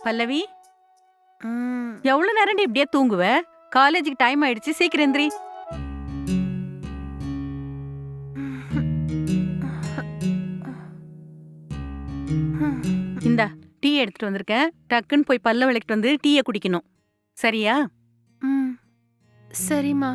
பல்லவி, ம். எவ்வளவு நேரம் இப்படியே தூங்குவ? காலேஜுக்கு டைம் ஆயிடுச்சு, சீக்கிரம் எந்திரி. இந்தா டீ எடுத்துட்டு வந்திருக்கேன். டக்குன்னு போய் பல்ல விளக்கிட்டு வந்து டீயை குடிக்கணும். சரியா? ம். சரிம்மா.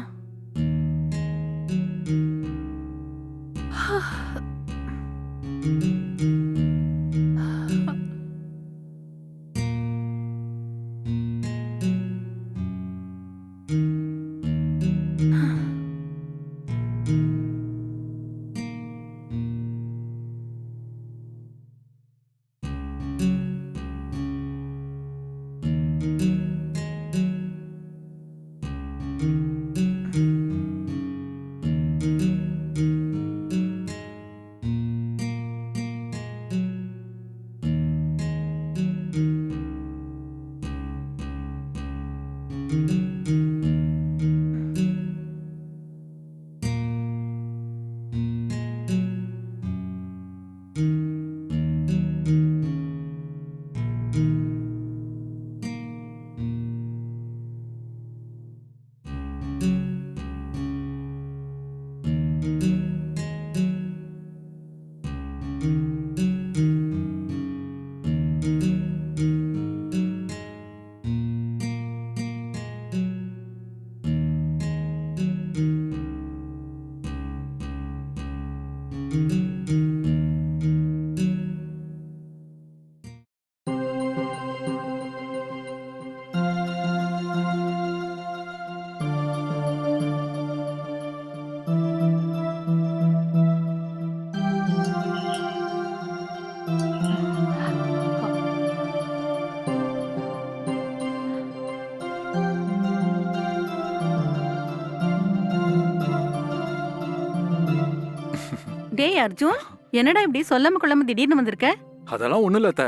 டேய் அர்ஜுன், என்னடா இப்படி சொல்லாம கொள்ளாம திடீர்னு வந்திருக்க? அதெல்லாம் ஒண்ணும் இல்ல அத்தை.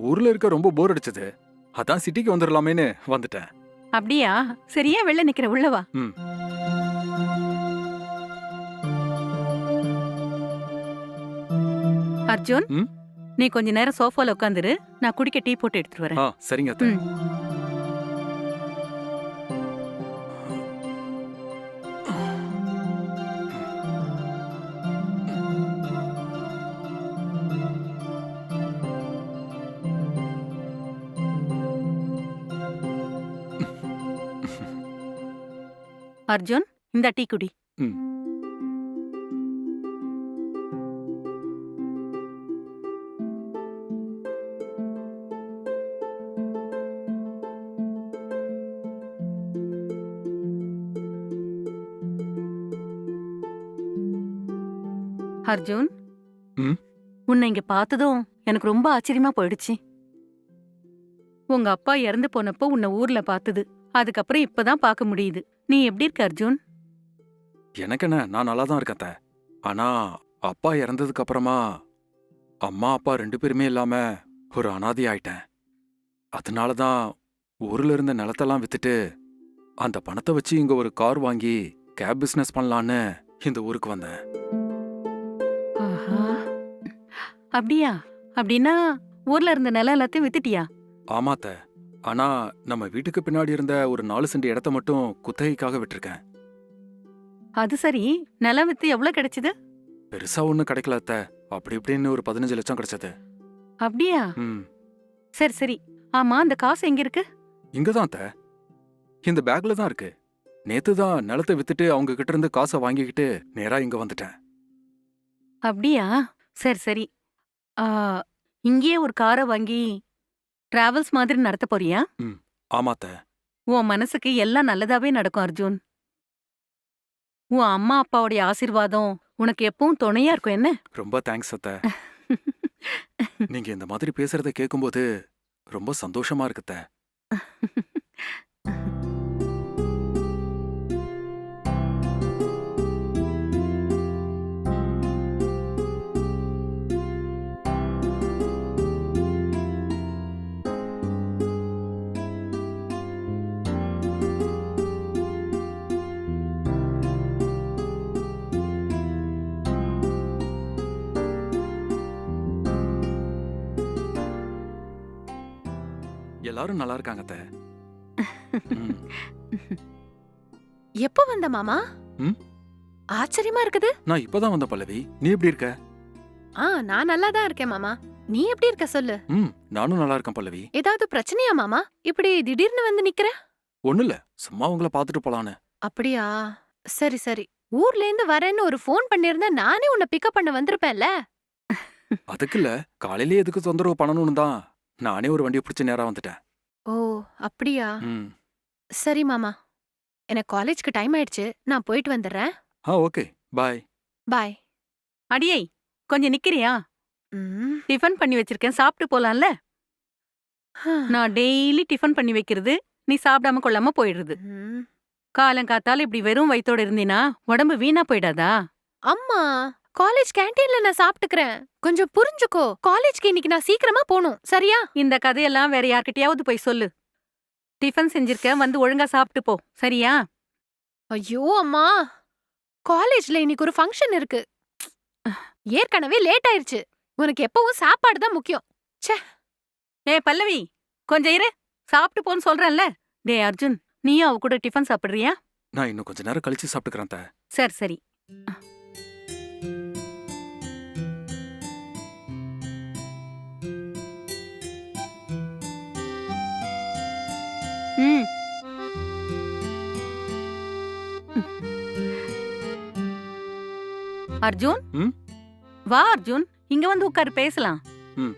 ஊர்ல இருக்க ரொம்ப போர் அடிச்சது. அதான் சிட்டிக்கு வந்துடலாமேன்னு வந்துட்டேன். அப்படியா? சரியா வெளில நிக்கிற, உள்ள வா. ம். அர்ஜுன், ம்? நீ கொஞ்ச நேரம் சோஃபால உட்காந்துரு. நான் குடிக்க டீ போட்டு எடுத்துட்டு வரேன். சரிங்க அத்தை. ம். அர்ஜுன், இந்த டீ குடி. ம். அர்ஜுன், ம்? உன்னை இங்க பார்த்ததும் எனக்கு ரொம்ப ஆச்சரியமா போயிடுச்சு. உங்க அப்பா இறந்து போனப்போ உன்னை ஊர்ல பார்த்தது. அதுக்கப்புறம் இப்பதான் பார்க்க முடியுது. நீ எப்படி இருக்க அர்ஜுன்? எனக்கு என்ன, நான் நல்லா தான் இருக்கேன் அத்தை. ஆனா அப்பா இறந்ததுக்கு அப்புறமா அம்மா அப்பா 2 பேருமே இல்லாம ஒரு அனாதை ஆயிட்டேன். அதனால தான் ஊர்ல இருந்த நிலத்தெல்லாம் வித்துட்டு அந்த பணத்தை வச்சு இங்க ஒரு கார் வாங்கி கேப் பிசினஸ் பண்ணலான்னு இந்த ஊருக்கு வந்தேன். ஆஹா. அப்படியா? அப்படின்னா ஊர்ல இருந்த நிலம் எல்லாத்தையும் வித்துட்டியா? ஆமா அத்தை. ஆனா நம்ம வீட்டுக்கு பின்னாடி இருந்த ஒரு 4 சென்ட் இடத்த மட்டும் குத்தகைக்காக விட்டிருக்கேன். அது சரி, நிலம் வித்து எவ்வளவு கிடைச்சது? பெருசா ஒண்ணும் கிடைக்கல அத்தை. அப்படி இப்படின்னு ஒரு 15 லட்சம் கிடைச்சது. அப்படியா? ம். சரி சரி. ஆமா, அந்த காசு எங்க இருக்கு? இங்கதான் அத்தை. இந்த பேக்ல தான் இருக்கு. நேத்து தான் நிலத்தை வித்துட்டு அவங்க கிட்ட இருந்து காசை வாங்கிக்கிட்டு நேரா இங்க வந்துட்டேன். அப்படியா? சரி சரி. ஆ, இங்கேயே ஒரு காரை வாங்கி டிராவல்ஸ் மாதிரி நடத்த போறியா? ஆமா அத்தை. உன் மனசுக்கு எல்லாம் நல்லதாவே நடக்கும் அர்ஜுன். உன் அம்மா அப்பாவுடைய ஆசீர்வாதம் உனக்கு எப்பவும் துணையா இருக்கும் என்ன? ரொம்ப தேங்க்ஸ் அத்தை. நீங்க இந்த மாதிரி பேசுறத கேட்கும்போது ரொம்ப சந்தோஷமா இருக்கு அத்தை. எல்லாரும் நல்லா இருக்காங்க அத்தை. ம். எப்போ வந்த மாமா? ம்? ஆச்சரியமா இருக்குது. நான் இப்பதான் வந்த பல்லவி. நீ எப்படி இருக்க? நான் நல்லா தான் இருக்கேன் மாமா. நீ எப்படி இருக்க சொல்லு. நானும் நல்லா இருக்கேன் பல்லவி. ஏதாவது பிரச்சனையா மாமா? இப்படி திடீர்னு வந்து நிக்கிற? ஒண்ணும் இல்ல, சும்மா உங்களை பார்த்துட்டு போலான்னு. அப்படியா? சரி சரி. ஊர்ல இருந்து வரேன்னு ஒரு ஃபோன் பண்ணிருந்தா நானே உன்னை பிக்கப் பண்ண வந்திருப்பேன்ல. அதுக்கு இல்ல, காலையிலே எதுக்கு தொந்தரவு பண்ணணும்னு தான் நானே ஒரு வண்டியை பிடிச்ச நேரா வந்துட்டேன். ஓ அப்படியா? ம். சரி மாமா. எனக்கு காலேஜ்க்கு டைம் ஆயிடுச்சு. நான் போயிட்டு வந்துடுறேன். ஓகே, பாய். பாய். அடியை, கொஞ்சம் நிக்கிறியா? ம். டிஃபன் பண்ணி வச்சிருக்கேன், சாப்பிட்டு போலாம்ல? நான் டெய்லி டிஃபன் பண்ணி வைக்கிறது, நீ சாப்பிடாம கொள்ளாம போயிடுறது. ம். காலங்காத்தால இப்படி வெறும் வயித்தோட இருந்தீனா உடம்பு வீணா போயிடாதா? அம்மா, காலேஜ் கேண்டீன்ல நான் சாப்பிட்டுக்கிறேன். கொஞ்சம் புரிஞ்சுக்கோ. காலேஜ்க்கு இன்னைக்கு நான் சீக்கிரமா போணும். சரியா? இந்த கதையெல்லாம் வேற யார்கிட்டயாவது போய் சொல்லு. டிஃபன் செஞ்சிருக்க, வந்து ஒழுங்கா சாப்பிட்டு போ. சரியா? ஐயோ அம்மா, காலேஜ்ல இன்னைக்கு ஒரு ஃபங்க்ஷன் இருக்கு. ஏற்கனவே லேட் ஆயிருச்சு. உனக்கு எப்பவும் சாப்பாடு தான் முக்கியம். பல்லவி, கொஞ்சம் இரு, சாப்பிட்டு போன்னு சொல்றேன்ல. டேய் அர்ஜுன், நீயும் அவ கூட டிஃபன் சாப்பிடுறியா? நான் இன்னும் கொஞ்ச நேரம் கழிச்சு சாப்பிட்டுக்கிறேன் அத்தை. சரி சரி. ம். அர்ஜுன், ம்? வா அர்ஜுன், இங்க வந்து உட்காரு, பேசலாம். ம்.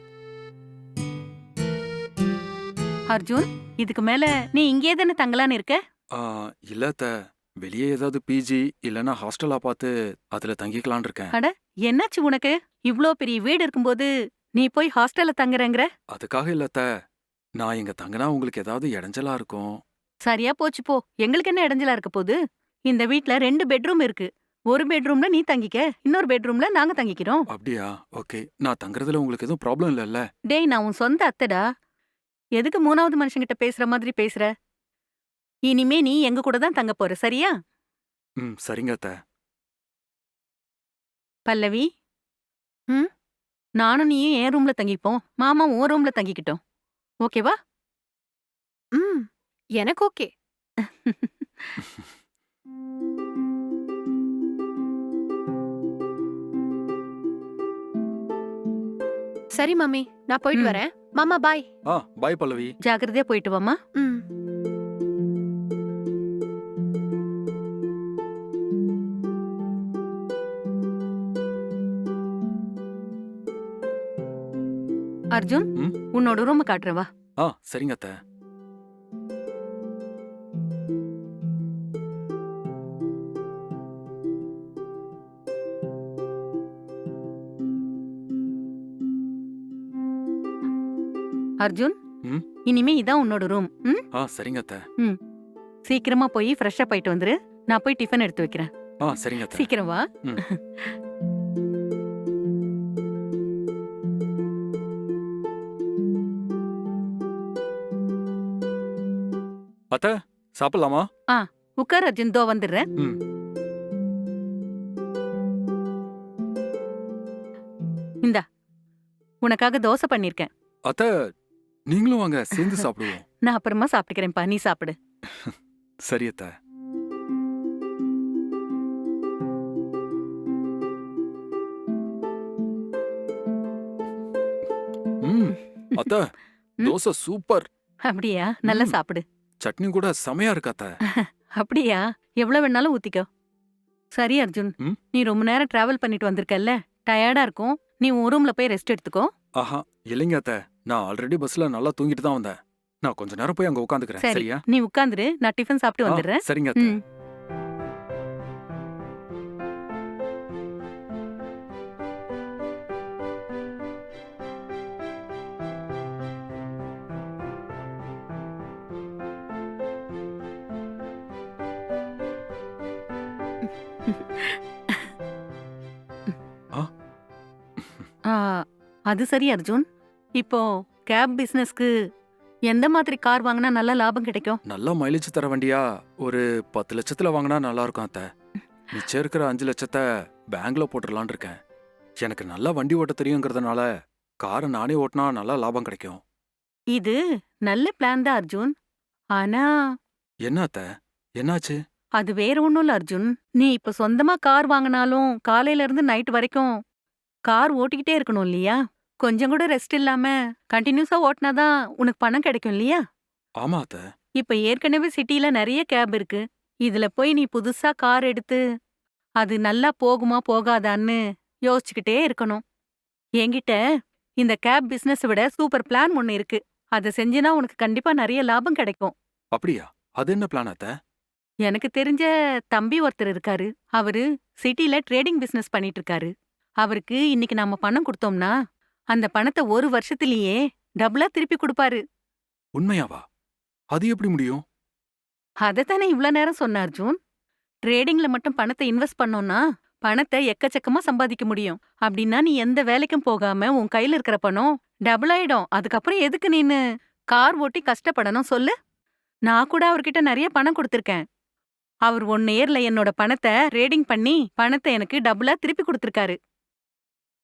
அர்ஜுன், இதுக்கு மேல நீ இங்கே தானே தங்கலான்னு இருக்க? இல்ல அத்தை, வெளியே ஏதாவது பிஜி இல்லனா ஹாஸ்டலா பார்த்து அதுல தங்கிக்கலாம்னு இருக்கேன். என்னாச்சு உனக்கு? இவ்ளோ பெரிய வீடு இருக்கும்போது நீ போய் ஹாஸ்டல்ல தங்குறேங்கிற? அதுக்காக இல்ல அத்தை, நான் இங்க தங்கினா உங்களுக்கு ஏதாவது இடைஞ்சலா இருக்கும். சரியா போச்சு போ. எங்களுக்கு என்ன இடைஞ்சலா இருக்க போகுது? இந்த வீட்ல 2 பெட்ரூம் இருக்கு. ஒரு பெட்ரூம்ல நீ தங்கிக்க, இன்னொரு பெட்ரூம்ல நாங்க தங்கிக்கிறோம். அப்படியா? ஓகே. நான் தங்குறதுல உங்களுக்கு எதுவும் ப்ராப்ளம் இல்லல்ல? டேய், நான் உன் சொந்த அத்தைடா. எதுக்கு 3வது மனுஷங்கிட்ட பேசுற மாதிரி பேசுற? இனிமே நீ எங்க கூட தான் தங்க போற, சரியா? சரிங்க அத்தை. பல்லவி, ம்? நானும் நீயும் என் ரூம்ல தங்கிப்போம், மாமா உன் ரூம்ல தங்கிக்கிட்டோம். ஓகேவா? ம். எனக்கு ஓகே. சரி மம்மி, நான் போயிட்டு ம். வரேன். மாமா பாய். பாய் பல்லவி. ஜாக்கிரதையா போயிட்டு வாமா. ம். அர்ஜுன், ம்? உன்னோட ரூம் காட்டுறேன் வா. சரிங்க அத்தை. அர்ஜுன், ம்? இனிமே இதான் உன்னோட ரூம். ம்? சரிங்க அத்தை. சீக்கிரமா போய் ஃப்ரெஷ்ஷா போயிட்டு வந்துரு. நான் போய் டிஃபன் எடுத்து வைக்கிறேன். சரிங்க அத்தை. சீக்கிரம் வா. ம். அத்தை, சாப்பிடலாமா? உட்கார் அர்ஜுன், தோ வந்துடுறேன். ம். இந்தா, உனக்காக தோசை பண்ணிருக்கேன். அத்தை, நீங்களும் வாங்க, சேர்ந்து சாப்பிடுவோம். நான் அப்புறமா சாப்பிட்டுக்கிறேன்ப்பா, நீ சாப்பிடு. சரி அத்தை. அத்தை, ம்? தோசை சூப்பர். அப்படியா? நல்லா ம். சாப்பிடு. சட்னி கூட செமையா இருக்கு அத்தை. அப்படியா? எவ்வளவு வேணாலும் ஊத்திக்கோ. சரி அர்ஜுன், ம்? நீ ரொம்ப நேரம் டிராவல் பண்ணிட்டு வந்திருக்கல்ல, டயர்டா இருக்கும். நீ உன் ரூம்ல போய் ரெஸ்ட் எடுத்துக்கோ. இல்லைங்க அத்தை, நான் ஆல்ரெடி பஸ்ல நல்லா தூங்கிட்டு தான் வந்தேன். நான் கொஞ்ச நேரம் போய் அங்க உட்காந்துக்கிறேன். சரி, சரியா? நீ உட்காந்துரு, நான் டிஃபன் சாப்பிட்டு வந்துடுறேன். சரிங்க அத்தை. ம். ஆ, அது சரி அர்ஜுன். இப்போ கேப் பிசினஸ்க்கு எந்த மாதிரி கார் வாங்கினா நல்ல லாபம் கிடைக்கும்? நல்ல மைலேஜ் தர வண்டியா ஒரு 10 லட்சத்துல வாங்கினா நல்லா இருக்கும் அத்தை. மிச்சம் இருக்கிற 5 லட்சத்தை பேங்க்ல போட்டுடலான்னு இருக்கேன். எனக்கு நல்லா வண்டி ஓட்ட தெரியுங்கிறதுனால காரை நானே ஓட்டினா நல்லா லாபம் கிடைக்கும். இது நல்ல பிளான் தான் அர்ஜுன். ஆனா என்ன அத்தை? என்னாச்சு? அது வேற ஒண்ணும் இல்ல அர்ஜுன். நீ இப்ப சொந்தமா கார் வாங்குனாலும் காலையில இருந்து நைட் வரைக்கும் கார் ஓட்டிக்கிட்டே இருக்கணும் இல்லையா? கொஞ்சம் கூட ரெஸ்ட் இல்லாம கண்டினியூஸா ஓட்டுனாதான் உனக்கு பணம் கிடைக்கும் இல்லையா? ஆமா அத்தை. இப்ப ஏற்கனவே சிட்டில நெறைய கேப் இருக்கு. இதுல போய் நீ புதுசா கார் எடுத்து அது நல்லா போகுமா போகாதான்னு யோசிச்சுக்கிட்டே இருக்கணும். என்கிட்ட இந்த கேப் பிசினஸ் விட சூப்பர் பிளான் ஒண்ணு இருக்கு. அத செஞ்சினா உனக்கு கண்டிப்பா நெறைய லாபம் கிடைக்கும். அப்படியா? அது என்ன பிளான் அத்தை? எனக்கு தெரிஞ்ச தம்பி ஒருத்தர் இருக்காரு. அவரு சிட்டில ட்ரேடிங் பிசினஸ் பண்ணிட்டு இருக்காரு. அவருக்கு இன்னைக்கு நாம பணம் குடுத்தோம்னா, அந்த பணத்த ஒரு வருஷத்திலேயே டபுளா திருப்பி குடுப்பாரு. உண்மையாவா? அது எப்படி முடியும்? அதத்தானே இவ்ளோ நேரம் சொன்ன அர்ஜுன். ட்ரேடிங்ல மட்டும் பணத்த இன்வெஸ்ட் பண்ணோம்னா, பணத்த எக்கச்சக்கமா சம்பாதிக்க முடியும். அப்படின்னா நீ எந்த வேலைக்கும் போகாம உன் கையில இருக்கிற பணம் டபுள் ஆயிடும். அதுக்கப்புறம் எதுக்கு நீனு கார் ஓட்டி கஷ்டப்படணும் சொல்லு? நான் கூட அவர்கிட்ட நெறைய பணம் குடுத்திருக்கேன். அவர் 1 இயர்ல என்னோட பணத்த ட்ரேடிங் பண்ணி பணத்த எனக்கு டபுளா திருப்பி குடுத்திருக்காரு.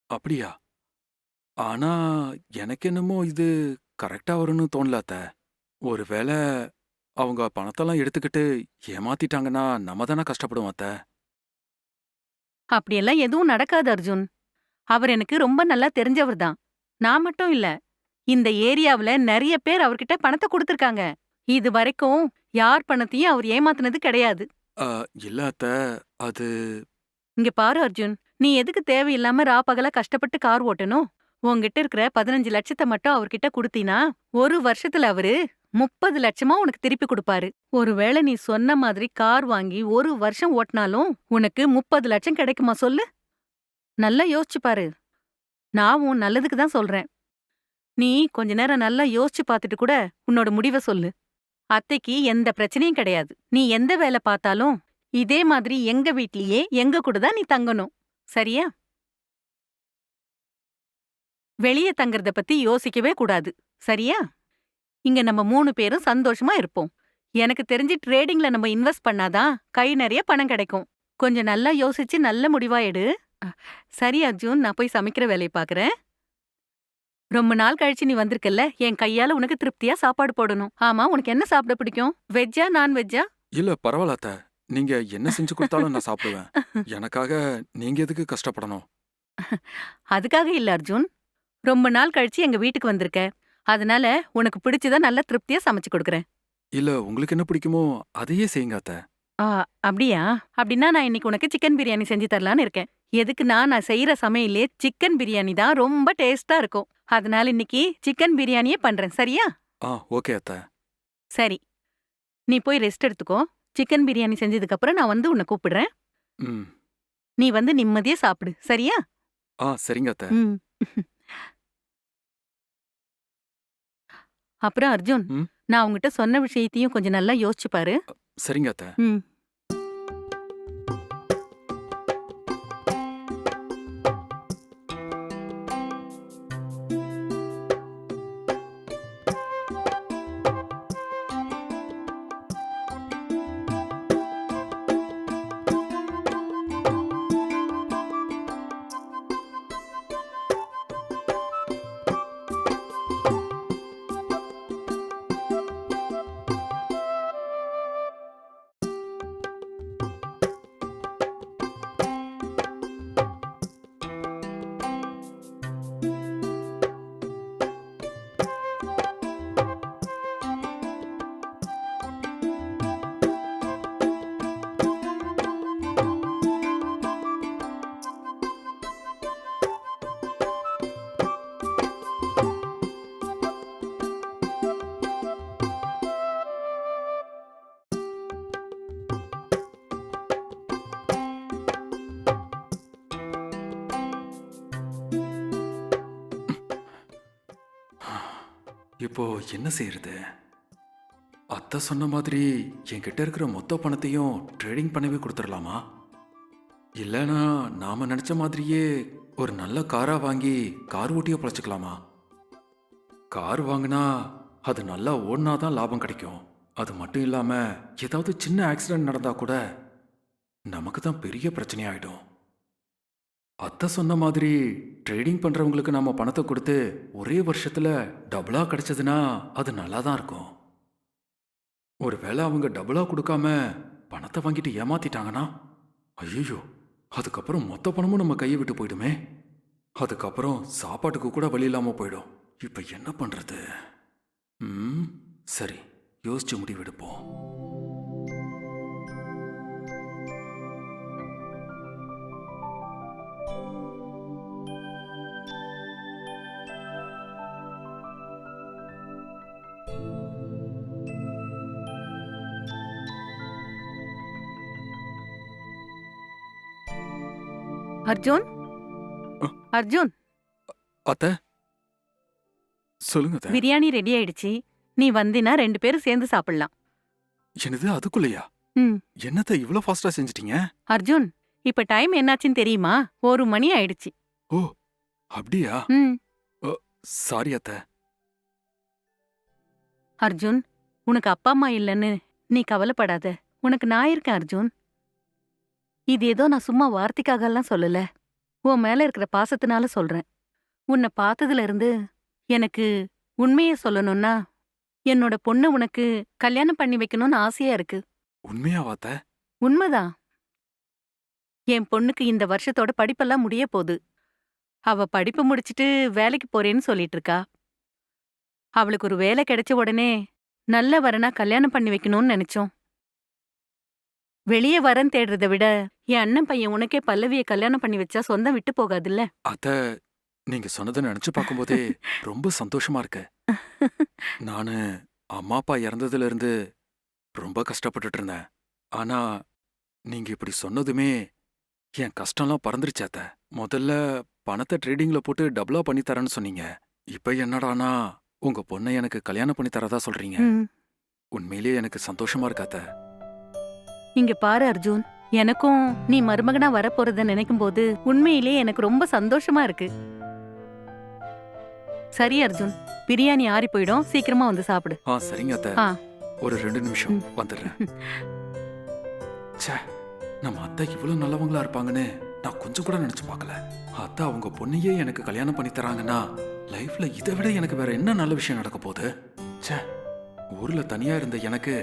அப்படியா? ஆனா எனக்கு என்னமோ இது கரெக்டா வரும்னு தோணல அத்தை. ஒருவேளை அவங்க பணத்தெல்லாம் எடுத்துக்கிட்டு ஏமாத்திட்டாங்கன்னா நம்ம தானே கஷ்டப்படுவோம் அத்தை. அப்படியெல்லாம் எதுவும் நடக்காது அர்ஜுன். அவர் எனக்கு ரொம்ப நல்லா தெரிஞ்சவர் தான். நான் மட்டும் இல்ல. இந்த ஏரியாவுல நெறைய பேர் அவர்கிட்ட பணத்த குடுத்திருக்காங்க. இது வரைக்கும் யார் பணத்தையும் அவர் ஏமாத்துனது கிடையாது. அ, இல்ல அத்தை. அது இங்க பாரு அர்ஜுன், நீ எதுக்கு தேவையில்லாம ராப்பகலா கஷ்டப்பட்டு கார் ஓட்டணும்? உன்கிட்ட இருக்கிற 15 லட்சத்த மட்டும் அவர்கிட்ட குடுத்தீனா, ஒரு வருஷத்துல அவரு 30 லட்சமா உனக்கு திருப்பி குடுப்பாரு. ஒருவேளை நீ சொன்ன மாதிரி கார் வாங்கி ஒரு வருஷம் ஓட்டுனாலும் உனக்கு 30 லட்சம் கிடைக்குமா சொல்லு? நல்லா யோசிச்சு பாரு. நான் உன் நல்லதுக்கு தான் சொல்றேன். நீ கொஞ்ச நேரம் நல்லா யோசிச்சு பார்த்துட்டு கூட உன்னோட முடிவ சொல்லு. அத்தைக்கு எந்த பிரச்சனையும் கிடையாது. நீ எந்த வேலை பார்த்தாலும் இதே மாதிரி எங்க வீட்லயே எங்க கூட தான் நீ தங்கணும். சரியா? வெளிய தங்கறத பத்தி யோசிக்கவே கூடாது. சரியா? இங்க நம்ம 3 பேரும் சந்தோஷமா இருப்போம். எனக்கு தெரிஞ்சு ட்ரேடிங்ல நம்ம இன்வெஸ்ட் பண்ணாதான் கை நெறைய பணம் கிடைக்கும். கொஞ்சம் நல்லா யோசிச்சு நல்ல முடிவா எடு. அ, சரி அர்ஜுன், நான் போய் சமைக்கிற வேலைய பார்க்கறேன். ரொம்ப நாள் கழிச்சு நீ வந்திருக்கல்ல, என் கையால உனக்கு திருப்தியா சாப்பாடு போடணும். ஆமா, உனக்கு என்ன சாப்பிட பிடிக்கும்? வெஜ்ஜா, நான்வெஜ்ஜா? இல்ல பரவாயில்ல அத்தை. நீங்க என்ன செஞ்சு கொடுத்தாலும் நான் சாப்பிடுவேன். எனக்காக நீங்க எதுக்கு கஷ்டப்படணும்? அதுக்காக இல்ல அர்ஜுன். ரொம்ப நாள் கழிச்சு எங்க வீட்டுக்கு வந்திருக்க. அதனால உனக்கு பிடிச்சத நல்லா திருப்தியா சமைச்சு கொடுக்கறேன். இல்ல உங்களுக்கு என்ன பிடிக்குமோ அதையே செய்யுங்க அத்தை. ஆ, அப்படியா? அப்படின்னா நான் இன்னைக்கு உனக்கு சிக்கன் பிரியாணி செஞ்சு தரலான்னு இருக்கேன். எதுக்குன்னா நான் செய்யற சமையலே சிக்கன் பிரியாணி தான் ரொம்ப டேஸ்டா இருக்கும். அதனால இன்னைக்கு சிக்கன் பிரியாணியே பண்றேன். சரியா? ஓகே அத்தை. சரி. நீ போய் ரெஸ்ட் எடுத்துக்கோ. சிக்கன் பிரியாணி செஞ்சதுக்கு அப்புறம் நான் வந்து உன்னை கூப்பிடுறேன். ம். நீ வந்து நிம்மதியா சாப்பிடு. சரியா? சரிங்க அத்தை. ம். அப்புறம் அர்ஜுன், ம். நான் உன்கிட்ட சொன்ன விஷயத்தையும் கொஞ்சம் நல்லா யோசிச்சு பாரு. சரிங்க அத்தை. ம். இப்போ என்ன செய்யறது? அத்தை சொன்ன மாதிரி என்கிட்ட இருக்கிற மொத்த பணத்தையும் ட்ரேடிங் பண்ணவே கொடுத்துடலாமா? இல்லைன்னா நாம நினைச்ச மாதிரியே ஒரு நல்ல காரா வாங்கி கார் ஓட்டியே பொழைச்சிக்கலாமா? கார் வாங்கினா அது நல்லா ஓடினாதான் லாபம் கிடைக்கும். அது மட்டும் இல்லாம ஏதாவது சின்ன ஆக்சிடென்ட் நடந்தா கூட நமக்கு தான் பெரிய பிரச்சனையாயிடும். அத்தை சொன்ன மாதிரி ட்ரேடிங் பண்றவங்களுக்கு நாம பணத்தை கொடுத்து ஒரே வருஷத்துல டபுளா கிடைச்சதுன்னா அது நல்லா தான் இருக்கும். ஒருவேளை அவங்க டபுளா கொடுக்காம பணத்தை வாங்கிட்டு ஏமாத்திட்டாங்கன்னா, ஐயோ, அதுக்கப்புறம் மொத்த பணமும் நம்ம கையை விட்டு போயிடுமே. அதுக்கப்புறம் சாப்பாட்டுக்கு கூட வழி இல்லாம போயிடும். இப்ப என்ன பண்றது? சரி, யோசிச்சு முடிவெடுப்போம். அர்ஜுன், அ, அர்ஜுன், அத்தை, சொல்லுங்க அத்தை. பிரியாணி ரெடி ஆயிடுச்சு. நீ வந்தினா 2 பேரும் சேர்ந்து சாப்பிடலாம். என்னது, அதுக்குள்ளயா? ம். என்னத்த இவ்ளோ ஃபாஸ்டா செஞ்சிட்டீங்க? அர்ஜுன், இப்ப டைம் என்னாச்சுன்னு தெரியுமா? 1 மணி ஆயிடுச்சு. ஓ, அப்படியா? ம். சாரி அத்தை. அர்ஜுன், உனக்கு அப்பா அம்மா இல்லைன்னு நீ கவலைப்படாத. உனக்கு நான் இருக்கேன் அர்ஜுன். இது ஏதோ நான் சும்மா வார்த்தைக்காகலாம் சொல்லல. உன் மேல இருக்கிற பாசத்தினால சொல்றேன். உன்னை பார்த்ததுல இருந்து எனக்கு உண்மைய சொல்லணும்னா, என்னோட பொண்ண உனக்கு கல்யாணம் பண்ணி வைக்கணும்னு ஆசையா இருக்கு. உண்மையாவா அத்தை? உண்மைதான். என் பொண்ணுக்கு இந்த வருஷத்தோட படிப்பெல்லாம் முடிய போகுது. அவ படிப்பு முடிச்சிட்டு வேலைக்கு போறேன்னு சொல்லிட்டு இருக்கா. அவளுக்கு ஒரு வேலை கிடைச்ச உடனே நல்ல வரனா கல்யாணம் பண்ணி வைக்கணும்னு நினைச்சோம். வெளியே வரன் தேடுறத விட என் அண்ணன் பையன் உனக்கே பல்லவிய கல்யாணம் பண்ணி வச்சா சொந்தம் விட்டு போகாதுல்ல. அத்தை, நீங்க சொன்னதை நினைச்சு பார்க்கும்போதே ரொம்ப சந்தோஷமா இருக்கு. நானு அம்மா அப்பா இறந்ததுல இருந்து ரொம்ப கஷ்டப்பட்டுட்டு இருந்தேன். ஆனா நீங்க இப்படி சொன்னதுமே என் கஷ்டம்லாம் பறந்துருச்சு அத்தை. முதல்ல பணத்தை ட்ரேடிங்ல போட்டு டபுளா பண்ணி தரேன்னு சொன்னீங்க. இப்ப என்னடானா உங்க பொண்ணை எனக்கு கல்யாணம் பண்ணி தரதா சொல்றீங்க. ம். உண்மையிலேயே எனக்கு சந்தோஷமா இருக்கு அத்தை. இங்க பாரு அர்ஜுன், எனக்கும் நீ மருமகனா வரப்போறத நினைக்கும் போது உண்மையிலேயே எனக்கு ரொம்ப சந்தோஷமா இருக்கு. சரி அர்ஜுன், பிரியாணி ஆறி போயிடும், சீக்கிரமா வந்து சாப்பிடு. சரிங்க அத்தை. ஆ. ஒரு 2 நிமிஷம் வந்துடுறேன். ச்சே, நம்ம அத்தை இவ்வளவு நல்லவங்களா இருப்பாங்கன்னு நான் கொஞ்சம் கூட நினைச்சு பார்க்கல. அத்தை அவங்க பொண்ணையே எனக்கு கல்யாணம் பண்ணி தராங்கன்னா லைஃப்ல இதை விட எனக்கு வேற என்ன நல்ல விஷயம் நடக்க போகுது? ச்சே, ஊர்ல தனியா இருந்த எனக்கு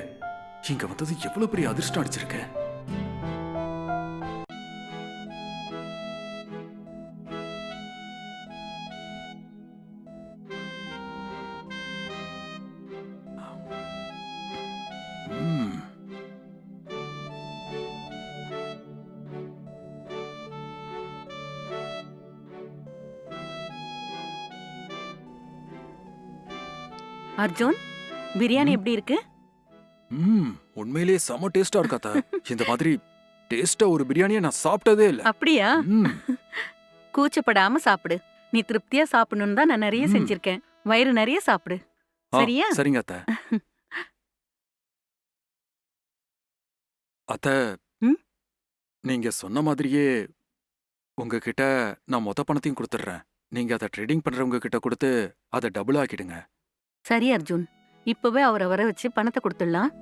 இங்க வந்தது எவ்வளவு பெரிய அதிர்ஷ்டம் அடிச்சிருக்கு. ம். அர்ஜுன், பிரியாணி ம். எப்படி இருக்கு? உண்மையிலேயே செம டேஸ்டா இருக்கு அத்தை. இந்த மாதிரி டேஸ்டா ஒரு பிரியாணியை நான் சாப்பிட்டதே இல்ல. அப்படியா? ம். கூச்சப்படாம சாப்பிடு. நீ திருப்தியா சாப்பிடணும்னு தான் நான் நிறைய ம். செஞ்சிருக்கேன். வயிறு நிறைய சாப்பிடு. சரியா? சரிங்க அத்தை. அத்தை, ம்? நீங்க சொன்ன மாதிரியே உங்ககிட்ட நான் மொத்த பணத்தையும் கொடுத்துட்றேன். நீங்க அதை ட்ரேடிங் பண்றவங்க கிட்ட கொடுத்து அதை டபுள் ஆக்கிடுங்க. சரி அர்ஜுன், இப்பவே அவரை வர வச்சு பணத்தை கொடுத்துடலாம்.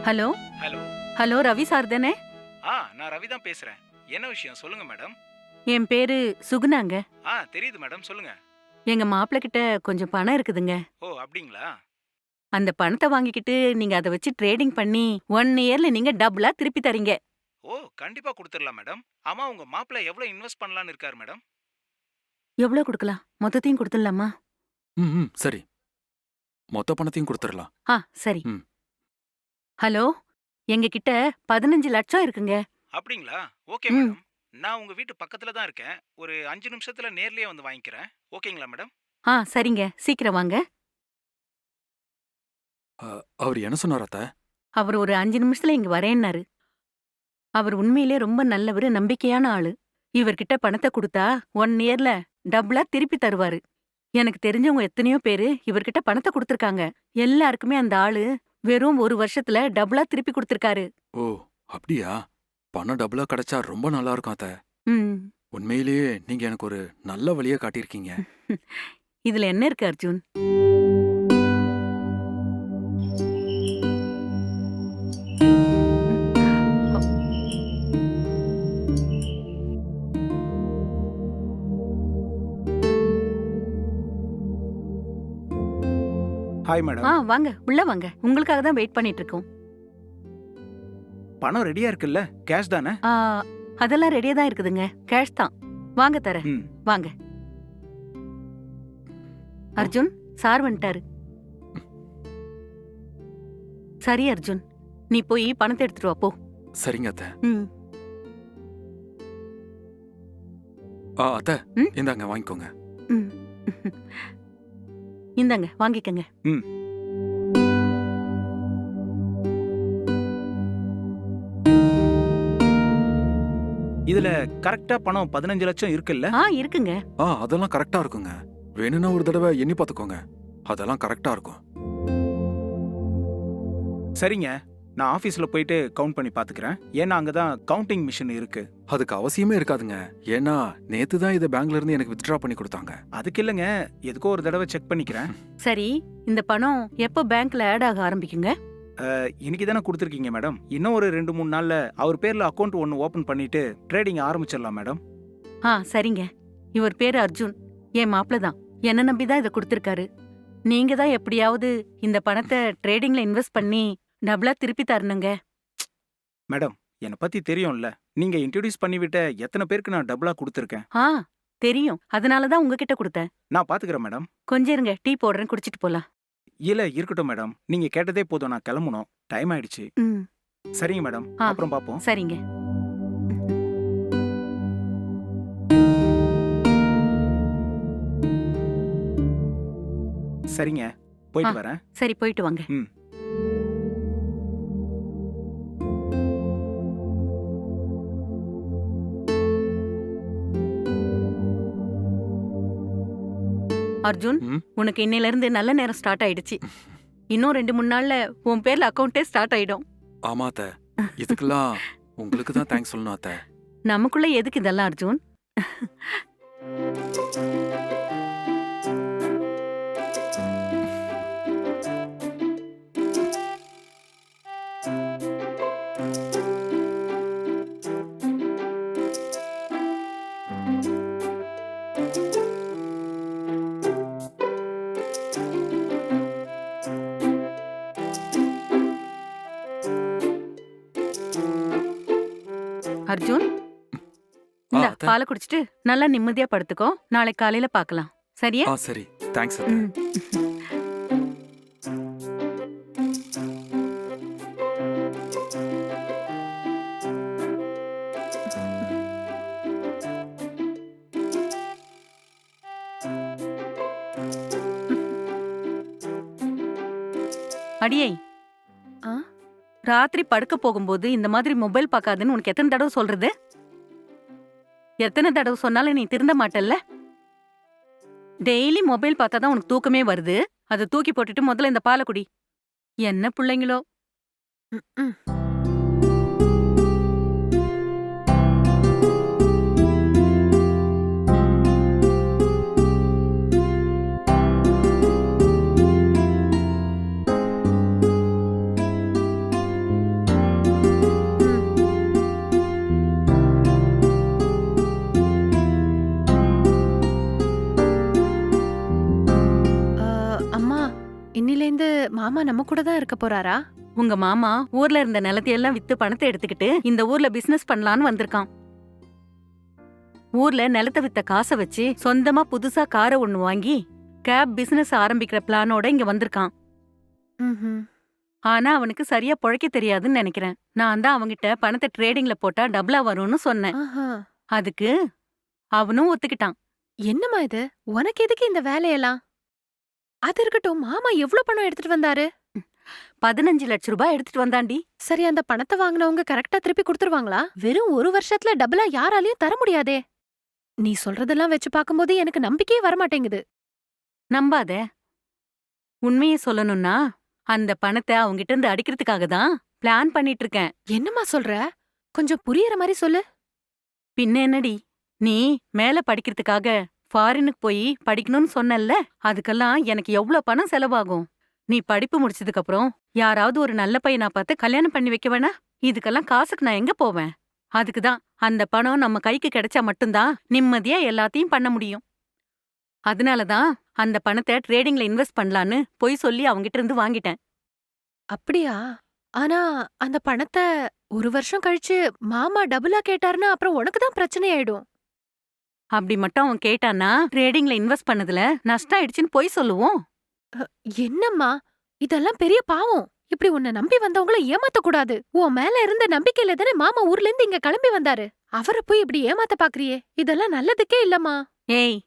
Hello hello. Hello, Ravi sir தானே? நான் ரவி தான் பேசுறேன். என்ன விஷயம் சொல்லுங்க மேடம். என் பேரு சுகுணாங்க. தெரியுது மேடம், சொல்லுங்க. எங்க மாப்பிள்ள கிட்ட கொஞ்சம் பணம் இருக்குதுங்க. ஓ, அப்படிங்களா? அந்த பணத்தை வாங்கிக்கிட்டு நீங்க அதை வச்சு ட்ரேடிங் பண்ணி 1 இயர்ல நீங்க டபுளா திருப்பி தரீங்க. ஓ, கண்டிப்பா கொடுத்துடலாம் மேடம். ஆமா, உங்க மாப்பிள்ள எவ்வளவு இன்வெஸ்ட் பண்ணலாம்னு இருக்காரு மேடம்? எவ்வளவு கொடுக்கலாம்? மொத்தத்தையும் கொடுத்துடலாமா? சரி, மொத்த பணத்தையும் கொடுத்துடலாம். சரி. ம். ஹலோ, எங்க கிட்ட 15 லட்சம் இருக்குங்க. அப்படிங்களா? ஓகே ம். மேடம். நான் உங்க வீட்டு பக்கத்துல தான் இருக்கேன். ஒரு 5 நிமிஷத்துல நேர்லயே வந்து வாங்கிக்கிறேன். ஓகேங்களா மேடம்? சரிங்க, சீக்கிரம் வாங்க. அவர் என்ன சொன்னார் அத்தை? அவர் ஒரு 5 நிமிஷத்துல இங்க வரேன்னாரு. அவர் உண்மையிலே ரொம்ப நல்லவரு, நம்பிக்கையான ஆளு. இவர்கிட்ட பணத்தை கொடுத்தா 1 இயர்ல டபுளா திருப்பி தருவாரு. எனக்கு தெரிஞ்சவங்க எத்தனையோ பேரு இவர்கிட்ட பணத்தை கொடுத்திருக்காங்க. எல்லாருக்குமே அந்த ஆளு வெறும் 1 வருஷத்துல டபுளா திருப்பி கொடுத்திருக்காரு. ஓ, அப்படியா? பணம் டபுளா கிடைச்சா ரொம்ப நல்லா இருக்கும் அத்த. ம். உண்மையிலேயே நீங்க எனக்கு ஒரு நல்ல வழியை காட்டியிருக்கீங்க. இதுல என்ன இருக்கு அர்ஜுன்? Hi madam. வாங்க உள்ள வாங்க. உங்களுக்காக தான் வெயிட் பண்ணிட்டு இருக்கோம். பணம் ரெடியா இருக்குல்ல? கேஷ் தானே? ஆ, அதெல்லாம் ரெடியா தான் இருக்குதுங்க. கேஷ் தான். வாங்க தரேன். ம். வாங்க. அர்ஜுன், சார் வந்துட்டாரு. சரி அர்ஜுன், நீ போய் பணத்தை எடுத்துட்டு வா போ. சரிங்க அத்த. ம். அத்த, ம்? இந்தாங்க வாங்கிக்கோங்க. ம். இந்தாங்க வாங்கிக்கங்க. ம். இதுல கரெக்டா பணம் 15 லட்சம் இருக்குல்ல? இருக்குங்க. அதெல்லாம் கரெக்டா இருக்குங்க. வேணும்னா ஒரு தடவை எண்ணி பார்த்துக்கோங்க. அதெல்லாம் கரெக்டா இருக்கும். சரிங்க, நான் ஆபீஸ்ல போயிட்டு கவுண்ட் பண்ணி பாத்துக்கிறேன். ஏன்னா அங்கதான் கவுண்டிங் மிஷின் இருக்கு. அதுக்கு அவசியமே இருக்காதுங்க. ஏன்னா நேத்து தான் இதை பேங்க்ல இருந்து எனக்கு வித்ட்ரா பண்ணி கொடுத்தாங்க. அதுக்கு இல்லைங்க, எதுக்கோ ஒரு தடவை செக் பண்ணிக்கிறேன். சரி, இந்த பணம் எப்போ பேங்க்ல ஆட் ஆக ஆரம்பிக்குங்க? இன்னைக்கு தானே கொடுத்துருக்கீங்க மேடம். இன்னும் ஒரு 2-3 நாள்ல அவர் பேர்ல அக்கௌண்ட் ஒன்னு ஓபன் பண்ணிட்டு ட்ரேடிங் ஆரம்பிச்சிடலாம் மேடம். சரிங்க. இவர் பேரு அர்ஜுன். என் மாப்பிள்ள தான். என்ன நம்பி தான் இதை கொடுத்திருக்காரு. நீங்க தான் எப்படியாவது இந்த பணத்தை ட்ரேடிங்ல இன்வெஸ்ட் பண்ணி டபுளா திருப்பி தரணுங்க. மேடம், என்னை பத்தி தெரியும்ல. நீங்க இன்ட்ரோடியூஸ் பண்ணிவிட்ட எத்தனை பேருக்கு நான் டபுளா கொடுத்துருக்கேன். தெரியும். அதனால தான் உங்ககிட்ட கொடுத்தேன். நான் பாத்துக்கிறேன் மேடம். கொஞ்சம் இருங்க, டீ போடுறேன், குடிச்சிட்டு போலாம். இல்ல இருக்கட்டும் மேடம், நீங்க கேட்டதே போதும், நான் கிளம்பணும். டைம் ஆயிடுச்சு. ம். சரிங்க மேடம், அப்புறம் பாப்போம். சரிங்க. சரிங்க, போயிட்டு வரேன். சரி, போயிட்டு வாங்க. ம். அர்ஜுன், ம்? உனக்கு இன்னையில இருந்து நல்ல நேரம் ஸ்டார்ட் ஆயிடுச்சு. இன்னும் 2-3 நாள்ல உன் பேர்ல அக்கௌண்டே ஸ்டார்ட் ஆயிடும். ஆமா அத்த. இதுக்கெல்லாம் உங்களுக்கு தான் தேங்க்ஸ் சொல்லணும் அத்த. நமக்குள்ள எதுக்கு இதெல்லாம் அர்ஜுன்? அர்ஜுன், இந்த அத்தை. பாலை குடிச்சிட்டு நல்லா நிம்மதியா படுத்துக்கோ. நாளைக்கு காலையில பார்க்கலாம். சரியா? சரி, தேங்க்ஸ் அத்த. ம். அடியே, ஆ? ராத்திரி படுக்க போகும்போது இந்த மாதிரி மொபைல் பார்க்காதுன்னு உனக்கு எத்தனை தடவை சொல்றது? எத்தனை தடவை சொன்னாலும் நீ திருந்த மாட்டல்ல? டெய்லி மொபைல் பார்த்தாதான் உனக்கு தூக்கமே வருது. அதை தூக்கி போட்டுட்டு முதல்ல இந்த பாலை குடி. என்ன பிள்ளைங்களோ. ம். அம்மா, இன்னிலேந்து மாமா நம்ம கூட தான் இருக்க போறாரா? உங்க மாமா ஊர்ல இருந்த நிலத்தையெல்லாம் வித்து பணத்தை எடுத்துக்கிட்டு இந்த ஊர்ல பிசினஸ் பண்ணலான்னு வந்திருக்கான். ஊர்ல நிலத்தை வித்த காசை வச்சு சொந்தமா புதுசா காரை ஒண்ணு வாங்கி கேப் பிசினஸ் ஆரம்பிக்கிற பிளானோட இங்க வந்திருக்கான். ம்ஹும். ஆனா அவனுக்கு சரியா பொழைக்க தெரியாதுன்னு நினைக்கிறேன். நான் தான் அவங்கிட்ட பணத்தை ட்ரேடிங்ல போட்டா டபுளா வரும்னு சொன்னேன். ஆஹா. அதுக்கு அவனும் ஒத்துக்கிட்டான். என்னம்மா இது? உனக்கு எதுக்கு இந்த வேலையெல்லாம்? அது இருக்கட்டும், மாமா எவ்வளவு பணம் எடுத்துட்டு வந்தாரு? 15 லட்சம் ரூபாய் எடுத்துட்டு வந்தாண்டி. சரி, அந்த பணத்தை வாங்கினவங்க கரெக்டா திருப்பி கொடுத்துருவாங்களா? வெறும் 1 வருஷத்துல டபுளா யாராலையும் தர முடியாதே. நீ சொல்றதெல்லாம் வச்சு பாக்கும்போது எனக்கு நம்பிக்கையே வரமாட்டேங்குது. நம்பாத. உண்மைய சொல்லணும்னா, அந்த பணத்தை அவங்கிட்ட இருந்து அடிக்கிறதுக்காக தான் பிளான் பண்ணிட்டு இருக்கேன். என்னம்மா சொல்ற? கொஞ்சம் புரியற மாதிரி சொல்லு. பின்ன என்னடி, நீ மேல படிக்கிறதுக்காக ஃபாரினுக்கு போய் படிக்கணும்னு சொன்னல்ல, அதுக்கெல்லாம் எனக்கு எவ்ளோ பணம் செலவாகும். நீ படிப்பு முடிச்சதுக்கு அப்புறம் யாராவது ஒரு நல்ல பையனா பார்த்து கல்யாணம் பண்ணி வைக்க வேணா? இதுக்கெல்லாம் காசுக்கு நான் எங்க போவேன்? அதுக்கு தான் அந்த பணம் நம்ம கைக்கு கிடைச்சா மட்டும்தான் நிம்மதியா எல்லாத்தையும் பண்ண முடியும். அதனால தான் அந்த பணத்தை ட்ரேடிங்ல இன்வெஸ்ட் பண்ணலான்னு பொய் சொல்லி அவங்கிட்ட இருந்து வாங்கிட்டேன். அப்படியா? ஆனா அந்த பணத்தை 1 வருஷம் கழிச்சு மாமா டபுளா கேட்டாருன்னா அப்புறம் உனக்கு தான் பிரச்சனை ஆயிடும். அப்படி மட்டும் அவன் கேட்டான்னா ட்ரேடிங்ல இன்வெஸ்ட் பண்ணதுல நஷ்டம் ஆயிடுச்சுன்னு பொய் சொல்லுவோம். என்னம்மா இதெல்லாம் பெரிய பாவம். இப்படி உன்னை நம்பி வந்தவங்கள ஏமாத்த கூடாது. உன் மேல இருந்த நம்பிக்கையில தானே மாமா ஊர்ல இருந்து இங்க கிளம்பி வந்தாரு. அவரை போய் இப்படி ஏமாத்த பாக்குறியே, இதெல்லாம் நல்லதுக்கே இல்லம்மா. ஏய்,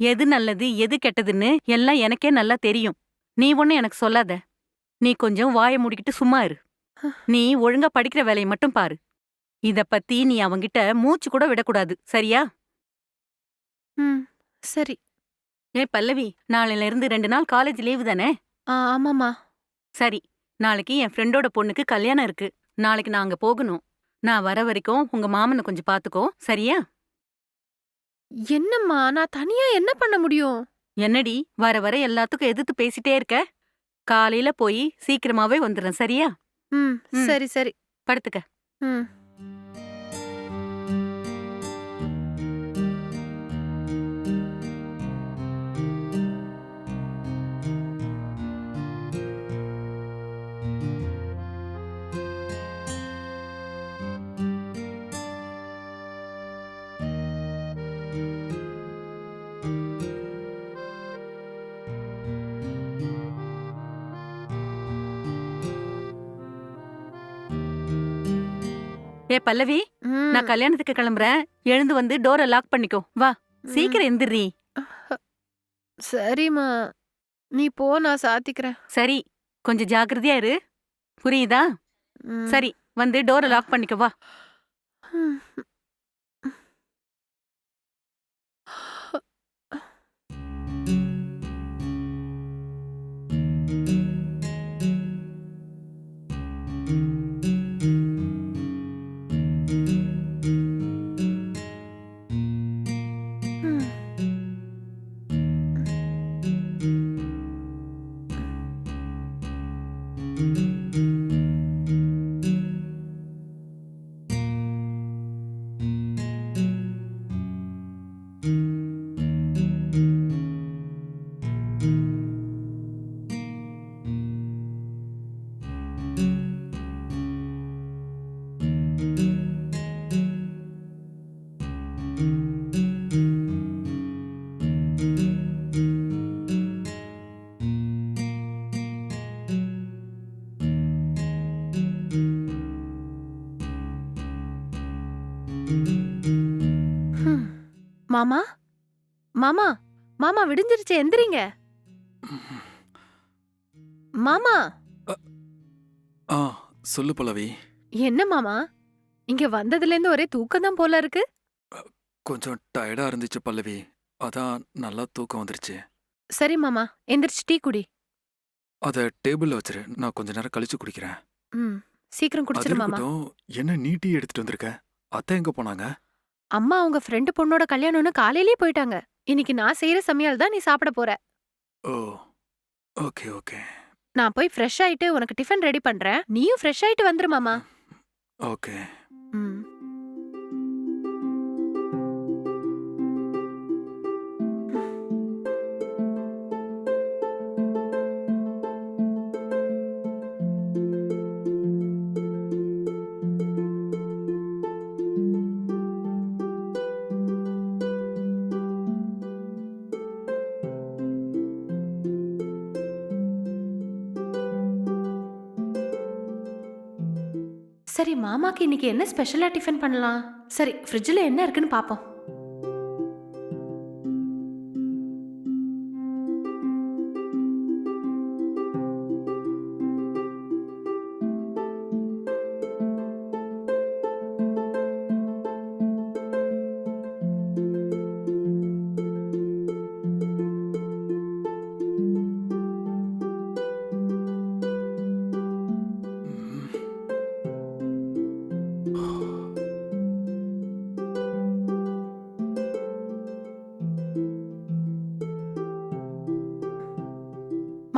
எது நல்லது எது கெட்டதுன்னு எல்லாம் எனக்கே நல்லா தெரியும். நீ ஒண்ணு எனக்கு சொல்லாத. நீ கொஞ்சம் வாயை மூடிக்கிட்டு சும்மா இரு. நீ ஒழுங்கா படிக்கிற வேலையை மட்டும் பாரு. இத பத்தி நீ அவங்கிட்ட மூச்சு கூட விடக்கூடாது, சரியா? ம், சரி. பல்லவி, நாளையில இருந்து 2 நாள் காலேஜ் லீவு தானே? ஆமாம்மா. சரி, நாளைக்கு என் ஃப்ரெண்டோட பொண்ணுக்கு கல்யாணம் இருக்கு. நாளைக்கு நான் அங்க போகணும். நான் வர வரைக்கும் உங்க மாமனை கொஞ்சம் பாத்துக்கோ, சரியா? என்னம்மா நான் தனியா என்ன பண்ண முடியும்? என்னடி, வர வர எல்லாத்துக்கும் எதிர்த்து பேசிட்டே இருக்க? காலையில போய் சீக்கிரமாவே வந்துடுறேன், சரியா? ம், ம். சரி சரி. படுத்துக்க. ம். பல்லவி, ம். நான் கல்யாணத்துக்கு கிளம்புறேன். எழுந்து வந்து டோரை லாக் பண்ணிக்கோ. வா, ம். சீக்கிரம் எந்திரி. சரிம்மா, நீ போ, நான் சாத்திக்கிறேன். சரி, கொஞ்சம் ஜாக்கிரதையா இரு. புரியுதா? ம். சரி, வந்து டோரை லாக் பண்ணிக்கோ, வா. ம். ம். ஹம். மாமா, மாமா, மாமா விடிஞ்சிருச்சு, எந்திரிங்க. மாமா. ஆ, சொல்லு பல்லவி. என்ன மாமா, இங்க வந்ததுல இருந்து ஒரே தூக்கம் தான் போல இருக்கு. கொஞ்சம் டயர்டா இருந்துச்சு பல்லவி. அதான் நல்லா தூக்கம் வந்துருச்சு. சரி மாமா, எந்திரிச்சு டீ குடி. அத டேபிள்ல வச்சிரு, நான் கொஞ்ச நேரம் கழிச்சு குடிக்கிறேன். ம், சீக்கிரம் அது குடிச்சிரு மாமா. இருக்கட்டும், என்ன நீ டீ எடுத்துட்டு வந்திருக்க? அத்தை எங்க போனாங்க? அம்மா அவங்க ஃப்ரெண்டு பொண்ணோட கல்யாணம்னு காலையிலேயே போயிட்டாங்க. இன்னைக்கு நான் செய்யற சமையல் தான் நீ சாப்பிட போற. ஓ, ஓகே ஓகே நான் போய் ஃப்ரெஷ் ஆயிட்டு உனக்கு டிஃபன் ரெடி பண்றேன். நீயும் ஃப்ரெஷ் ஆயிட்டு வந்துரு மாமா. ஓகே. ம். சரி, மாமாக்கு இன்னைக்கு என்ன ஸ்பெஷலா டிஃபன் பண்ணலாம்? சரி, ஃப்ரிட்ஜ்ல என்ன இருக்குன்னு பாப்போம்.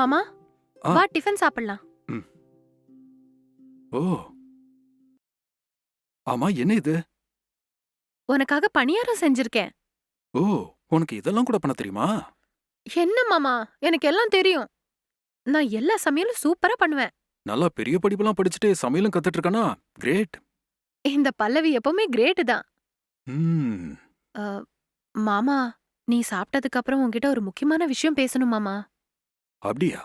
மாமா ஆ. வா டிஃபன் சாப்பிடலாம். ஓ ஆமா, என்ன இது? உனக்காக பணியாரம் செஞ்சிருக்கேன். ஓ, உனக்கு இதெல்லாம் கூட பண்ண தெரியுமா? என்ன மாமா, எனக்கு எல்லாம் தெரியும். நான் எல்லா சமையலும் சூப்பரா பண்ணுவேன். நல்லா பெரிய படிப்பெல்லாம் படிச்சுட்டு சமையலும் கத்துட்டு இருக்கானா? கிரேட். இந்த பல்லவி எப்பவுமே கிரேட் தான். ம். அ, மாமா, நீ சாப்பிட்டதுக்கு அப்புறம் உன்கிட்ட ஒரு முக்கியமான விஷயம் பேசணும் மாமா. அப்படியா?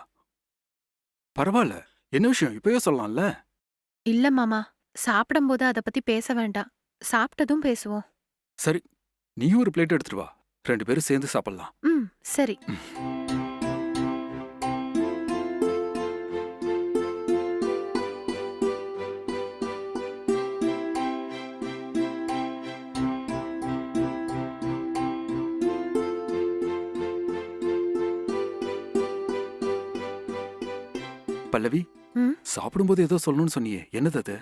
பரவாயில்ல. என்ன விஷயம் இப்பவே சொல்லலாம்ல? இல்ல மாமா, சாப்பிடும்போது அத பத்தி பேச வேண்டாம். சாப்பிட்டதும் பேசுவோம். சரி, நீயும் ஒரு பிளேட் எடுத்துட்டு வா. 2 பேரும் சேர்ந்து சாப்பிடலாம். ம், சரி. பல்லவி, ம். சாப்பிடும்போது ஏதோ சொல்லணும்னு சொன்னியே, என்னது அது?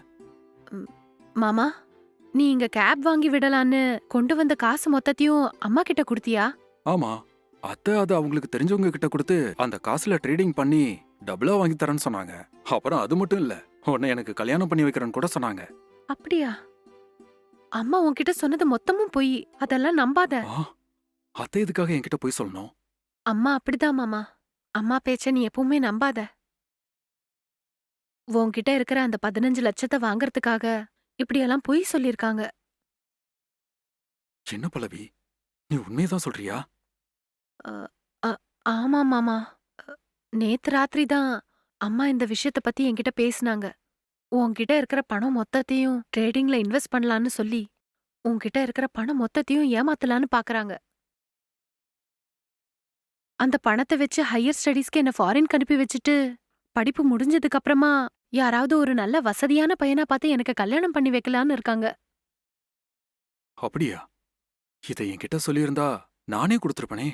மாமா, நீ இங்க கேப் வாங்கி விடலான்னு கொண்டு வந்த காசு மொத்தத்தையும் அம்மா கிட்ட குடுத்தியா? ஆமா, அத்தை அது அவங்களுக்கு தெரிஞ்சவங்க கிட்ட கொடுத்து அந்த காசுல ட்ரேடிங் பண்ணி டபுளா வாங்கி தரேன்னு சொன்னாங்க. அப்புறம் அது மட்டும் இல்ல, உன்னை எனக்கு கல்யாணம் பண்ணி வைக்கிறேன்னு கூட சொன்னாங்க. அப்படியா? அம்மா உன்கிட்ட சொன்னது மொத்தமும் பொய். அதெல்லாம் நம்பாத. ஆ, அத்தை எதுக்காக என்கிட்ட போய் சொல்லணும்? அம்மா அப்படிதான் மாமா. அம்மா பேச்ச நீ எப்பவுமே நம்பாத. உன்கிட்ட இருக்கிற அந்த 15 லட்சத்தை வாங்கறதுக்காக இப்படியெல்லாம் பொய் சொல்லிருக்காங்க. என்ன பல்லவி, நீ உண்மையதான் சொல்றியா? அ, அ, ஆமா மாமா. அ, நேத்து ராத்திரி தான் அம்மா இந்த விஷயத்த பத்தி என்கிட்ட பேசுனாங்க. உன்கிட்ட இருக்கிற பணம் மொத்தத்தையும் ட்ரேடிங்ல இன்வெஸ்ட் பண்ணலான்னு சொல்லி உன்கிட்ட இருக்கிற பணம் மொத்தத்தையும் ஏமாத்தலான்னு பாக்குறாங்க. அந்த பணத்தை வச்சு ஹையர் ஸ்டடீஸ்க்கு என்ன ஃபாரின்க்கு அனுப்பி வச்சுட்டு படிப்பு முடிஞ்சதுக்கு அப்புறமா யாராவது ஒரு நல்ல வசதியான பையனா பார்த்து எனக்கு கல்யாணம் பண்ணி வைக்கலான்னு இருக்காங்க. அப்படியா? இதை என்கிட்ட சொல்லியிருந்தா நானே கொடுத்துருப்பனே.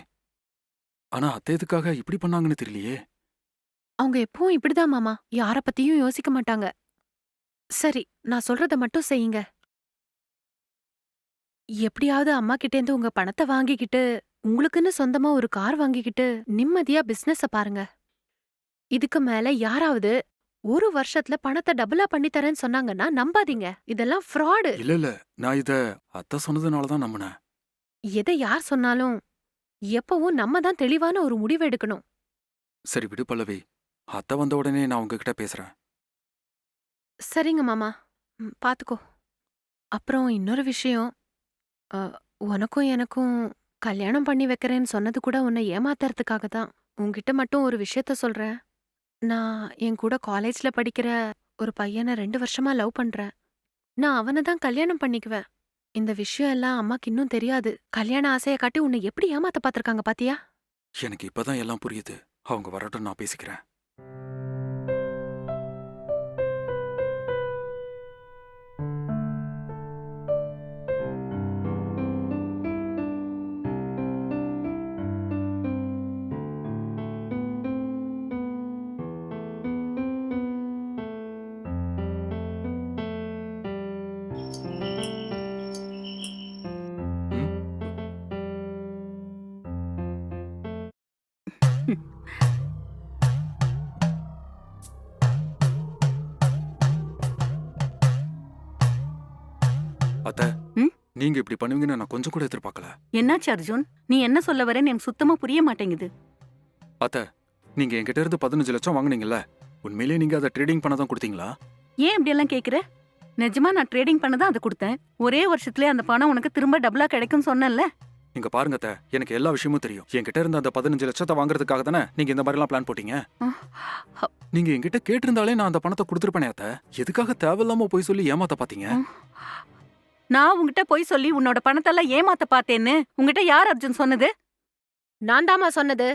ஆனா அத்தை எதுக்காக இப்படி பண்ணாங்கன்னு தெரியலையே. அவங்க எப்பவும் இப்படிதான் மாமா, யார பத்தியும் யோசிக்க மாட்டாங்க. சரி, நான் சொல்றத மட்டும் செய்யுங்க. எப்படியாவது அம்மா கிட்டேந்து உங்க பணத்தை வாங்கிக்கிட்டு உங்களுக்குன்னு சொந்தமா ஒரு கார் வாங்கிக்கிட்டு நிம்மதியா பிசினஸ பாருங்க. இதுக்கு மேல யாராவது ஒரு வருஷத்துல பணத்தை டபுளா பண்ணி தரேன்னு சொன்னாங்கன்னா நம்பாதீங்க. இதெல்லாம் ஃப்ராடு. இல்ல இல்ல, நான் இத அத்தை சொன்னதுனாலதான் நம்பினேன். எதை யார் சொன்னாலும் எப்பவும் நம்ம தான் தெளிவான ஒரு முடிவு எடுக்கணும். சரி விடு பல்லவி, அத்தை வந்த உடனே நான் உங்ககிட்ட பேசுறேன். சரிங்க மாமா. பாத்துக்கோ. அப்புறம் இன்னொரு விஷயம். அ, உனக்கும் எனக்கும் கல்யாணம் பண்ணி வைக்கிறேன்னு சொன்னது கூட உன்னை ஏமாத்துறதுக்காக தான். உன்கிட்ட மட்டும் ஒரு விஷயத்த சொல்றேன். நான் என் கூட காலேஜ்ல படிக்கிற ஒரு பையனை 2 வருஷமா லவ் பண்றேன். நான் அவனை தான் கல்யாணம் பண்ணிக்குவேன். இந்த விஷயம் எல்லாம் அம்மாக்கு இன்னும் தெரியாது. கல்யாண ஆசைய காட்டி உன்னை எப்படி ஏமாத்த பாத்திருக்காங்க பாத்தியா? எனக்கு இப்பதான் எல்லாம் புரியுது. அவங்க வரட்டும், நான் பேசிக்கிறேன். ம்? அத்தை, ம்? நீங்க இப்படி பண்ணுவீங்கன்னு நான் கொஞ்சம் கூட எதிர்பார்க்கல. என்னாச்சு அர்ஜுன்? நீ என்ன சொல்ல வரேன்னு எனக்கு சுத்தமா புரிய மாட்டேங்குது. அத்தை, நீங்க என்கிட்ட இருந்து 15 லட்சம் வாங்குனீங்கல்ல, உண்மையிலேயே நீங்க அதை ட்ரேடிங் பண்ண தான் கொடுத்தீங்களா? ஏன் இப்படி எல்லாம் கேக்குற? நிஜமா நான் ட்ரேடிங் பண்ண தான் அதை கொடுத்தேன். ஒரே வருஷத்துலயே அந்த பணம் உனக்கு திரும்ப டபுளா கிடைக்கும்னு சொன்னேன்ல. இங்க பாருங்க அத்தை, எனக்கு எல்லா விஷயமும் தெரியும். என்கிட்ட இருந்த அந்த 15 லட்சத்தை வாங்குறதுக்காக தானே நீங்க இந்த மாதிரி எல்லாம் பிளான் போட்டீங்க. அ, நீங்க என்கிட்ட கேட்டிருந்தாலே நான் அந்த பணத்தை கொடுத்துருப்பேனே அத்தை. எதுக்காக தேவையில்லாம போய் சொல்லி ஏமாத்த பாத்தீங்க? நான் உன்கிட்ட போய் சொல்லி உன்னோட பணத்தெல்லாம் ஏமாத்த பார்த்தேன்னு உன்கிட்ட யார் அர்ஜுன் சொன்னது? நான் தாமா சொன்னது.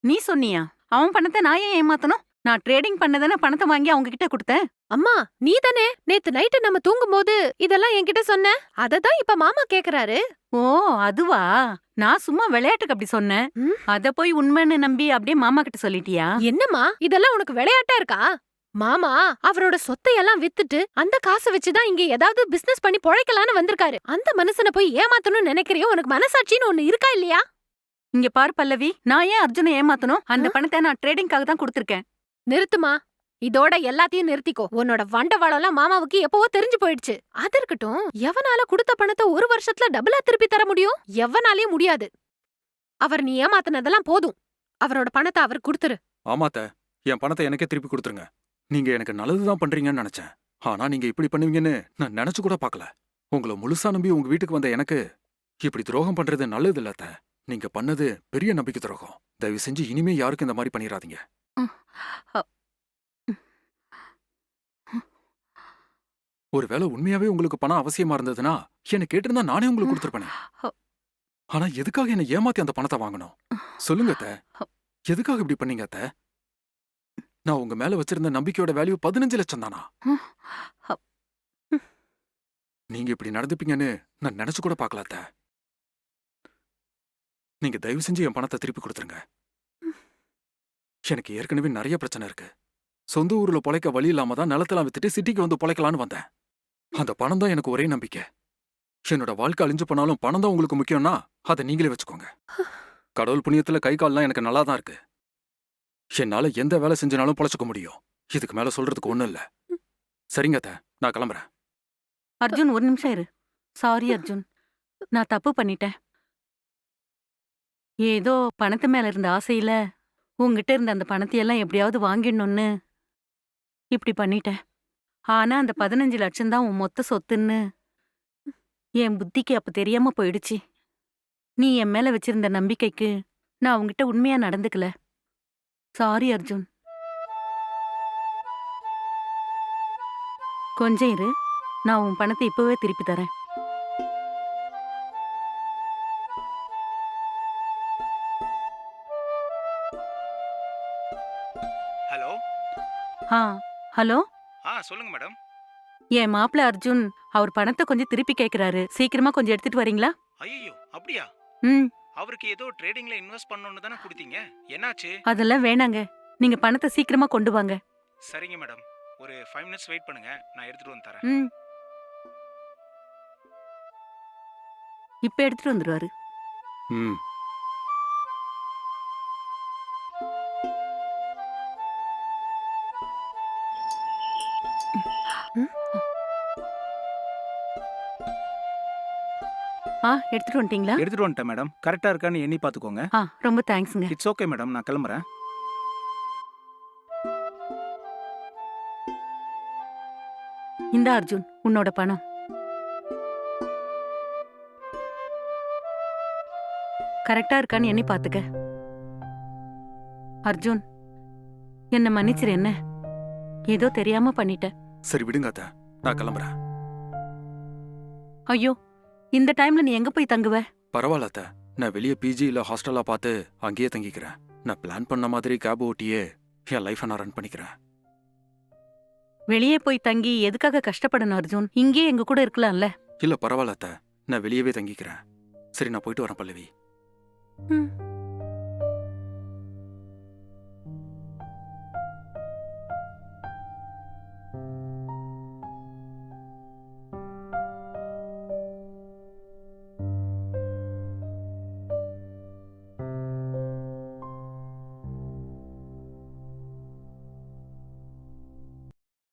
நீ சொன்னியா? அவன் பணத்தை நான் ஏன் ஏமாத்தணும்? நான் ட்ரேடிங் பண்ணதானே பணத்தை வாங்கி அவங்க கிட்ட கொடுத்தேன். அம்மா, நீ தானே நேத்து நைட்டு நம்ம தூங்கும்போது இதெல்லாம் என்கிட்ட சொன்ன. அததான் இப்ப மாமா கேக்குறாரு. ஓ, அதுவா? நான் சும்மா விளையாட்டுக்கு அப்படி சொன்னேன். ம்? அத போய் உண்மைன்னு நம்பி அப்படியே மாமா கிட்ட சொல்லிட்டியா? என்னம்மா, இதெல்லாம் உனக்கு விளையாட்டா இருக்கா? மாமா அவரோட சொத்தையெல்லாம் வித்துட்டு அந்த காசை வச்சுதான் இங்க ஏதாவது பிசினஸ் பண்ணி பொழைக்கலான்னு வந்திருக்காரு. அந்த மனுஷனை போய் ஏமாத்தணும்னு நினைக்கிறியோ? உனக்கு மனசாட்சின்னு ஒண்ணு இருக்கா இல்லையா? இங்க பார் பல்லவி, நான் ஏன் அர்ஜுனை ஏமாத்தணும்? அந்த பணத்தை நான் ட்ரேடிங்காக தான் கொடுத்திருக்கேன். நிறுத்துமா, இதோட எல்லாத்தையும் நிறுத்திக்கோ. உன்னோட வண்டவாளம்லாம் மாமாவுக்கு எப்பவோ தெரிஞ்சு போயிடுச்சு. அது இருக்கட்டும், எவனால கொடுத்த பணத்தை ஒரு வருஷத்துல டபுளா திருப்பி தர முடியும்? எவனாலயும் முடியாது. அவர் நீ ஏமாத்தினதெல்லாம் போதும். அவரோட பணத்தை அவர் கொடுத்துரு. ஆமாத்த, என் பணத்தை எனக்கே திருப்பி கொடுத்துருங்க. நீங்க எனக்கு நல்லதுதான் பண்றீங்கன்னு நினைச்சேன். ஆனா நீங்க இப்படி பண்ணுவீங்கன்னு நான் நினைச்சு கூட பார்க்கல. உங்களை முழுசா நம்பி உங்க வீட்டுக்கு வந்த எனக்கு இப்படி துரோகம் பண்றது நல்லது இல்ல அத்தை. நீங்க பண்ணது பெரிய நம்பிக்கை துரோகம். தயவு செஞ்சு இனிமே யாருக்கும் இந்த மாதிரி பண்ணிடாதீங்க. ஒருவேளை உண்மையாவே உங்களுக்கு பணம் அவசியமா இருந்ததுன்னா என்ன கேட்டிருந்தா நானே உங்களுக்கு கொடுத்துருப்பேனே. ஆனா எதுக்காக என்ன ஏமாத்தி அந்த பணத்தை வாங்கணும்? சொல்லுங்க அத்தை, எதுக்காக இப்படி பண்ணீங்க அத்தை? நான் உங்க மேல வச்சிருந்த நம்பிக்கையோட வேல்யூ 15 லட்சம் தானா? நீங்க இப்படி நடந்துப்பீங்கன்னு நான் நினைச்சு கூட பார்க்கல அத்தை. நீங்க தயவு செஞ்சு என் பணத்தை திருப்பி கொடுத்துருங்க. எனக்கு ஏற்கனவே நிறைய பிரச்சனை இருக்கு. சொந்த ஊர்ல பொழைக்க வழி இல்லாம தான் நிலத்தெல்லாம் வித்துட்டு சிட்டிக்கு வந்து பொழைக்கலான்னு வந்தேன். அந்த பணம் தான் எனக்கு ஒரே நம்பிக்கை. என்னோட வாழ்க்கை அழிஞ்சு போனாலும் பணம் தான் உங்களுக்கு முக்கியம்னா அதை நீங்களே வச்சுக்கோங்க. கடவுள் புண்ணியத்துல கை கால்லாம் எனக்கு நல்லா தான் இருக்கு. என்னால எந்த வேலை செஞ்சனாலும் பொழைச்சுக்க முடியும். இதுக்கு மேல சொல்றதுக்கு ஒண்ணும் இல்ல. சரிங்க அத்தை, நான் கிளம்புறேன். அர்ஜுன், ஒரு நிமிஷம் இரு. சாரி அர்ஜுன், நான் தப்பு பண்ணிட்டேன். ஏதோ பணத்து மேல இருந்த ஆசையில உங்ககிட்ட இருந்த அந்த பணத்தையெல்லாம் எப்படியாவது வாங்கிடணும்னு இப்படி பண்ணிட்டேன். ஆனா அந்த 15 லட்சம் தான் உன் மொத்த சொத்துன்னு என் புத்திக்கு அப்ப தெரியாம போயிடுச்சு. நீ என் மேல வச்சிருந்த நம்பிக்கைக்கு நான் உன்கிட்ட உண்மையா நடந்துக்கல. சாரி அர்ஜுன். கொஞ்சம் இரு, நான் உன் பணத்தை இப்பவே திருப்பி தரேன். ஹலோ. ஆ, ஹலோ. சொல்லுங்க மேடம். என் மாப்பிள்ள அர்ஜுன் அவர் பணத்தை கொஞ்சம் திருப்பி கேக்குறாரு. சீக்கிரமா கொஞ்சம் எடுத்துட்டு வரீங்களா? ஐயோ, அப்படியா? ம். அவருக்கு ஏதோ ட்ரேடிங்ல இன்வெஸ்ட் பண்ணணும்னு தானே கொடுத்தீங்க. என்னாச்சு? அதெல்லாம் வேணாங்க. நீங்க பணத்தை சீக்கிரமா கொண்டு வாங்க. சரிங்க மேடம், ஒரு 5 மினிட்ஸ் வெயிட் பண்ணுங்க, நான் எடுத்துட்டு வந்து தரேன். ம். இப்ப எடுத்துட்டு வந்துருவாரு. ம். எடுத்துட்டு வந்துட்டீங்களா? எடுத்துட்டு வந்துட்டேன் மேடம். கரெக்டா இருக்கான்னு எண்ணி பாத்துக்கோங்க. ரொம்ப தேங்க்ஸ்ங்க. இட்ஸ் ஓகே மேடம், நான் கிளம்புறேன். இந்த அர்ஜுன், உன்னோட பணம். கரெக்டா இருக்கான்னு எண்ணி பாத்துக்க. அர்ஜுன், என்ன மன்னிச்சிரு. என்ன ஏதோ தெரியாம பண்ணிட்டேன். சரி விடுங்க அத்தை, நான் கிளம்புறேன். ஐயோ, இந்த டைம்ல நீ எங்க போய் தங்குவ? பரவாயில்ல அத்தை, நான் வெளியே பிஜி இல்ல ஹாஸ்டலா பார்த்து அங்கேயே தங்கிக்கிறேன். நான் பிளான் பண்ண மாதிரி கேப் ஓட்டியே என் லைஃபை நான் ரன் பண்ணிக்கிறேன். வெளியே போய் தங்கி எதுக்காக கஷ்டப்படணும் அர்ஜுன்? இங்கேயே எங்க கூட இருக்கலாம்ல. இல்ல பரவாயில்ல அத்தை, நான் வெளியவே தங்கிக்கிறேன். சரி, நான் போயிட்டு வரேன் பல்லவி. ம்.